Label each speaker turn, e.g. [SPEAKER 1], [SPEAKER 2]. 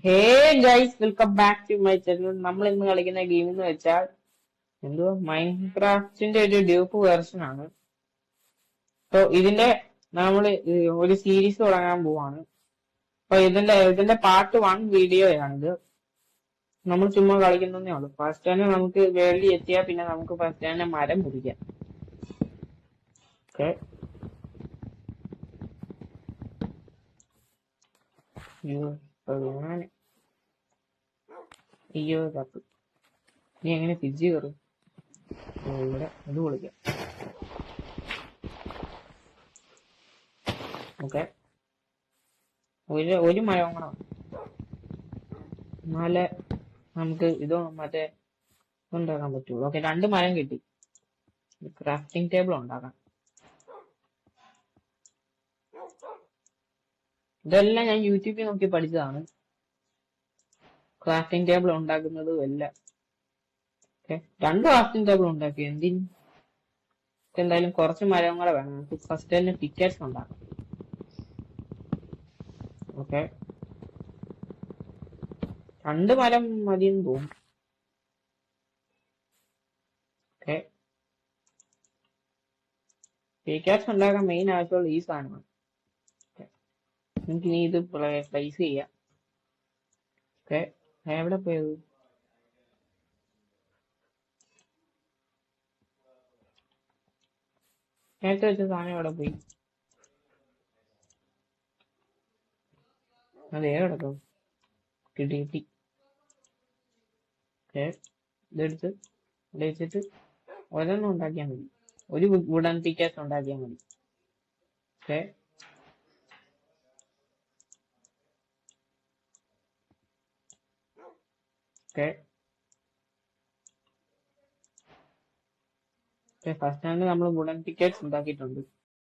[SPEAKER 1] Hey guys, welcome back to my channel. നമ്മൾ ഇന്ന് കളിക്കുന്ന ഗെയിം എന്ന് വെച്ചാൽ എന്തോ മൈൻക്രാഫ്റ്റിന്റെ ഒരു ഡ്യൂപ്പ് വേർഷൻ ആണ്. അപ്പൊ നമ്മൾ ഒരു സീരീസ് തുടങ്ങാൻ പോവാണ്. അപ്പൊ ഇതിന്റെ പാർട്ട് 1 വീഡിയോയാണിത്. നമ്മൾ ചുമ്മാ കളിക്കുന്നതേ ഉള്ളൂ. ഫസ്റ്റ് തന്നെ നമുക്ക് വേൾഡിൽ എത്തിയാൽ പിന്നെ നമുക്ക് ഫസ്റ്റ് തന്നെ മരം മുറിക്കാം. ഓക്കെ, അയ്യോ കത്ത്, നീ എങ്ങനെ തിരിച്ചു കയറും? ഇവിടെ ഇത് വിളിക്കാം. ഓക്കെ, ഒരു മരം കൂടെ എന്നാലേ നമുക്ക് മറ്റേ ഉണ്ടാക്കാൻ പറ്റുള്ളൂ. ഓക്കെ, 2 മരം കിട്ടി. ക്രാഫ്റ്റിംഗ് ടേബിൾ ഉണ്ടാക്കാം. ഇതെല്ലാം ഞാൻ യൂട്യൂബിൽ നോക്കി പഠിച്ചതാണ്, ക്രാഫ്റ്റിംഗ് ടേബിൾ ഉണ്ടാക്കുന്നതും എല്ലാം. ഓക്കെ, 2 ക്രാഫ്റ്റിംഗ് ടേബിൾ ഉണ്ടാക്കി. എന്തായാലും കുറച്ച് മരം കൂടെ വേണം. നമുക്ക് ഫസ്റ്റ് തന്നെ ടിക്കറ്റ്സ് ഉണ്ടാക്കാം. ഓക്കെ, 2 മരം മതിയെന്ന് തോന്നുന്നു. ഓക്കെ, ടിക്കറ്റ്സ് ഉണ്ടാക്കാൻ മെയിൻ ആവശ്യമുള്ള ഈ സാധനമാണ്. നമുക്ക് ഇനി ഇത് പ്ലേസ് ചെയ്യാം. ഓക്കെ, എവിടെ പോയത്? നേരത്തെ വെച്ച സാധനം എവിടെ പോയി? അത് കിടക്കും. കിട്ടി. ഓക്കെ, ഇതെടുത്ത് ഇവിടെ വെച്ചിട്ട് ഒരെണ്ണം ഉണ്ടാക്കിയാൽ മതി. ഒരു വുഡൻ പിക്കാസ് ഉണ്ടാക്കിയാൽ മതി. ഓക്കെ, ഫസ്റ്റ് ഹാൻഡ് നമ്മൾ വുഡൻ പിക്കാസ് ഉണ്ടാക്കിയിട്ടുണ്ട്.